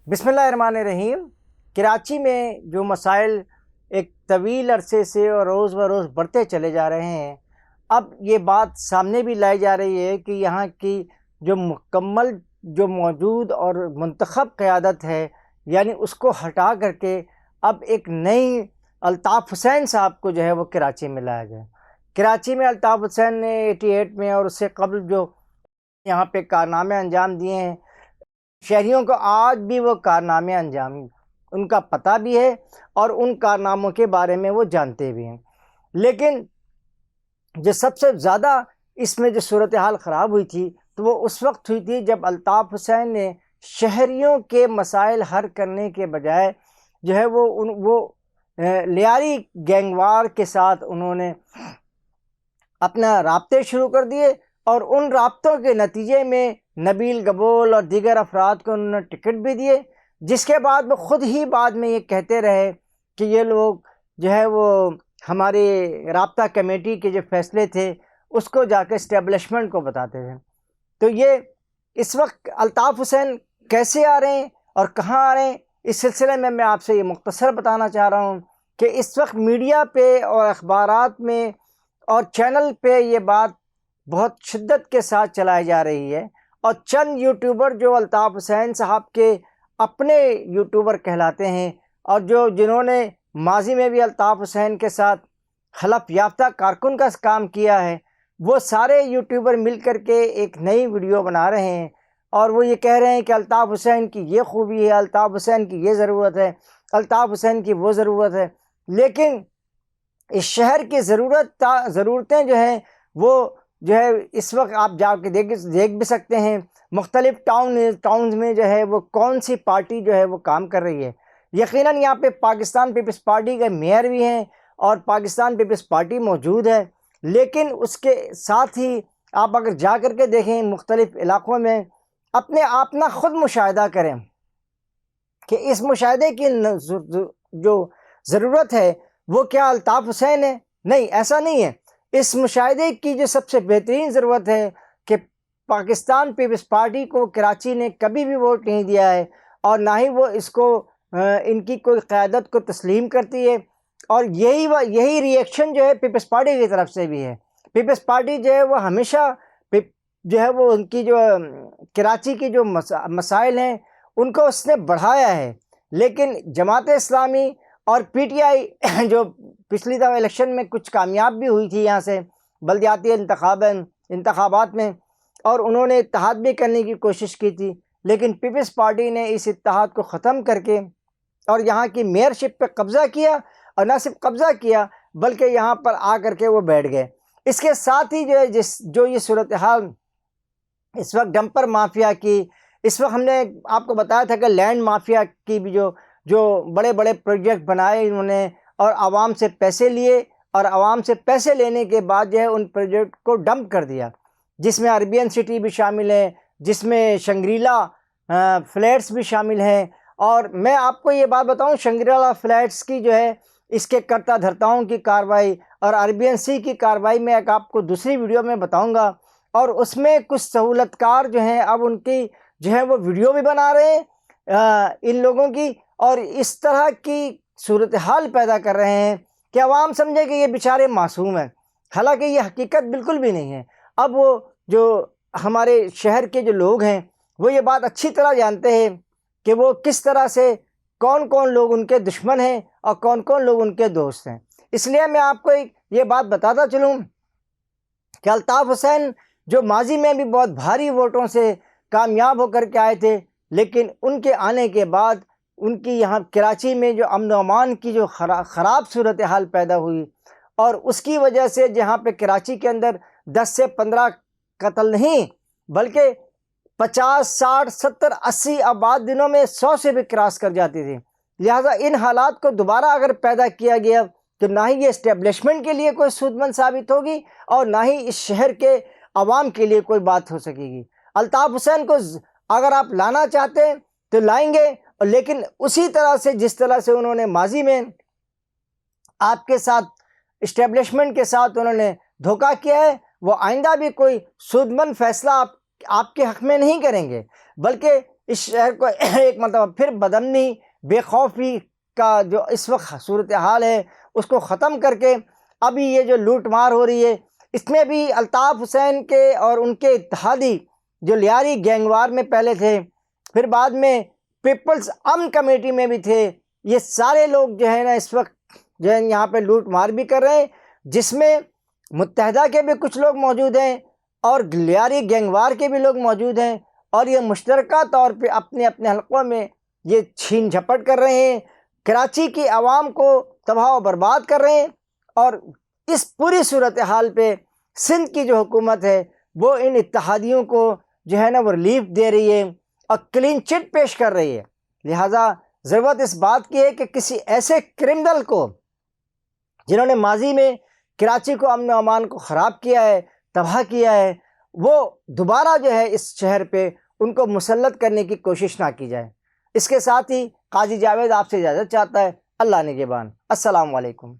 بسم اللہ الرحمن الرحیم۔ کراچی میں جو مسائل ایک طویل عرصے سے اور روز بروز بڑھتے چلے جا رہے ہیں، اب یہ بات سامنے بھی لائی جا رہی ہے کہ یہاں کی جو مکمل جو موجود اور منتخب قیادت ہے، یعنی اس کو ہٹا کر کے اب ایک نئی الطاف حسین صاحب کو جو ہے وہ کراچی میں لایا گیا۔ کراچی میں الطاف حسین نے 88 میں اور اس سے قبل جو یہاں پہ کارنامے انجام دیے ہیں، شہریوں کو آج بھی وہ کارنامے انجام ان کا پتہ بھی ہے اور ان کارناموں کے بارے میں وہ جانتے بھی ہیں۔ لیکن جو سب سے زیادہ اس میں جو صورتحال خراب ہوئی تھی تو وہ اس وقت ہوئی تھی جب الطاف حسین نے شہریوں کے مسائل حل کرنے کے بجائے جو ہے وہ لیاری گینگوار کے ساتھ انہوں نے اپنا رابطے شروع کر دیے، اور ان رابطوں کے نتیجے میں نبیل گبول اور دیگر افراد کو انہوں نے ٹکٹ بھی دیے، جس کے بعد وہ خود ہی بعد میں یہ کہتے رہے کہ یہ لوگ جو ہے وہ ہماری رابطہ کمیٹی کے جو فیصلے تھے اس کو جا کے اسٹیبلشمنٹ کو بتاتے تھے۔ تو یہ اس وقت الطاف حسین کیسے آ رہے ہیں اور کہاں آ رہے ہیں، اس سلسلے میں میں آپ سے یہ مختصر بتانا چاہ رہا ہوں کہ اس وقت میڈیا پہ اور اخبارات میں اور چینل پہ یہ بات بہت شدت کے ساتھ چلائی جا رہی ہے، اور چند یوٹیوبر جو الطاف حسین صاحب کے اپنے یوٹیوبر کہلاتے ہیں اور جنہوں نے ماضی میں بھی الطاف حسین کے ساتھ حلف یافتہ کارکن کا کام کیا ہے، وہ سارے یوٹیوبر مل کر کے ایک نئی ویڈیو بنا رہے ہیں اور وہ یہ کہہ رہے ہیں کہ الطاف حسین کی یہ خوبی ہے، الطاف حسین کی یہ ضرورت ہے، الطاف حسین کی وہ ضرورت ہے۔ لیکن اس شہر کی ضرورتیں جو ہیں وہ جو ہے اس وقت آپ جا کے دیکھ بھی سکتے ہیں، مختلف ٹاؤنز میں جو ہے وہ کون سی پارٹی جو ہے وہ کام کر رہی ہے۔ یقیناً یہاں پہ پاکستان پیپلز پارٹی کے میئر بھی ہیں اور پاکستان پیپلز پارٹی موجود ہے، لیکن اس کے ساتھ ہی آپ اگر جا کر کے دیکھیں مختلف علاقوں میں، اپنے آپ نہ خود مشاہدہ کریں کہ اس مشاہدے کی جو ضرورت ہے وہ کیا الطاف حسین ہے؟ نہیں، ایسا نہیں ہے۔ اس مشاہدے کی جو سب سے بہترین ضرورت ہے کہ پاکستان پیپلز پارٹی کو کراچی نے کبھی بھی ووٹ نہیں دیا ہے اور نہ ہی وہ اس کو ان کی کوئی قیادت کو تسلیم کرتی ہے، اور یہی ری ایکشن جو ہے پیپلز پارٹی کی طرف سے بھی ہے۔ پیپلز پارٹی جو ہے وہ ہمیشہ جو ہے وہ ان کی جو کراچی کی جو مسائل ہیں ان کو اس نے بڑھایا ہے، لیکن جماعت اسلامی اور پی ٹی آئی جو پچھلی دفعہ الیکشن میں کچھ کامیاب بھی ہوئی تھی یہاں سے بلدیاتی انتخابات میں، اور انہوں نے اتحاد بھی کرنے کی کوشش کی تھی، لیکن پیپلز پارٹی نے اس اتحاد کو ختم کر کے اور یہاں کی میئرشپ پہ قبضہ کیا، اور نہ صرف قبضہ کیا بلکہ یہاں پر آ کر کے وہ بیٹھ گئے۔ اس کے ساتھ ہی جو یہ صورتحال اس وقت ڈمپر مافیا کی، اس وقت ہم نے آپ کو بتایا تھا کہ لینڈ مافیا کی بھی جو بڑے بڑے پروجیکٹ بنائے انہوں نے اور عوام سے پیسے لیے، اور عوام سے پیسے لینے کے بعد جو ہے ان پروجیکٹ کو ڈمپ کر دیا، جس میں عربین سٹی بھی شامل ہے، جس میں شنگریلا فلیٹس بھی شامل ہیں۔ اور میں آپ کو یہ بات بتاؤں، شنگریلا فلیٹس کی جو ہے اس کے کرتا دھرتاؤں کی کارروائی اور عربین سی کی کارروائی میں ایک آپ کو دوسری ویڈیو میں بتاؤں گا، اور اس میں کچھ سہولت کار جو ہیں اب ان کی جو ہے وہ ویڈیو بھی بنا رہے ہیں ان لوگوں کی، اور اس طرح کی صورتحال پیدا کر رہے ہیں کہ عوام سمجھے کہ یہ بیچارے معصوم ہیں، حالانکہ یہ حقیقت بالکل بھی نہیں ہے۔ اب وہ جو ہمارے شہر کے جو لوگ ہیں وہ یہ بات اچھی طرح جانتے ہیں کہ وہ کس طرح سے کون کون لوگ ان کے دشمن ہیں اور کون کون لوگ ان کے دوست ہیں۔ اس لیے میں آپ کو یہ بات بتاتا چلوں کہ الطاف حسین جو ماضی میں بھی بہت بھاری ووٹوں سے کامیاب ہو کر کے آئے تھے، لیکن ان کے آنے کے بعد ان کی یہاں کراچی میں جو امن و امان کی جو خراب صورتحال پیدا ہوئی، اور اس کی وجہ سے جہاں پہ کراچی کے اندر 10 سے 15 قتل نہیں بلکہ 50 60 70 80 آباد دنوں میں 100 سے بھی کراس کر جاتی تھی۔ لہٰذا ان حالات کو دوبارہ اگر پیدا کیا گیا تو نہ ہی یہ اسٹیبلشمنٹ کے لیے کوئی سود مند ثابت ہوگی اور نہ ہی اس شہر کے عوام کے لیے کوئی بات ہو سکے گی۔ الطاف حسین کو اگر آپ لانا چاہتے ہیں تو لائیں گے، لیکن اسی طرح سے جس طرح سے انہوں نے ماضی میں آپ کے ساتھ اسٹیبلشمنٹ کے ساتھ انہوں نے دھوکہ کیا ہے، وہ آئندہ بھی کوئی سود مند فیصلہ آپ کے حق میں نہیں کریں گے، بلکہ اس شہر کو ایک مرتبہ پھر بدامنی بے خوفی کا جو اس وقت صورتحال ہے اس کو ختم کر کے ابھی یہ جو لوٹ مار ہو رہی ہے اس میں بھی الطاف حسین کے اور ان کے اتحادی جو لیاری گینگوار میں پہلے تھے، پھر بعد میں پیپلز امن کمیٹی میں بھی تھے، یہ سارے لوگ جو ہے نا اس وقت جو ہے یہاں پہ لوٹ مار بھی کر رہے ہیں، جس میں متحدہ کے بھی کچھ لوگ موجود ہیں اور لیاری گینگوار کے بھی لوگ موجود ہیں، اور یہ مشترکہ طور پہ اپنے اپنے حلقوں میں یہ چھین جھپٹ کر رہے ہیں، کراچی کی عوام کو تباہ و برباد کر رہے ہیں۔ اور اس پوری صورتحال پہ سندھ کی جو حکومت ہے وہ ان اتحادیوں کو جو ہے نا وہ ریلیف دے رہی ہے اور کلین چٹ پیش کر رہی ہے۔ لہٰذا ضرورت اس بات کی ہے کہ کسی ایسے کرمنل کو جنہوں نے ماضی میں کراچی کو امن و امان کو خراب کیا ہے، تباہ کیا ہے، وہ دوبارہ جو ہے اس شہر پہ ان کو مسلط کرنے کی کوشش نہ کی جائے۔ اس کے ساتھ ہی قاضی جاوید آپ سے اجازت چاہتا ہے۔ اللہ نگہبان۔ السلام علیکم۔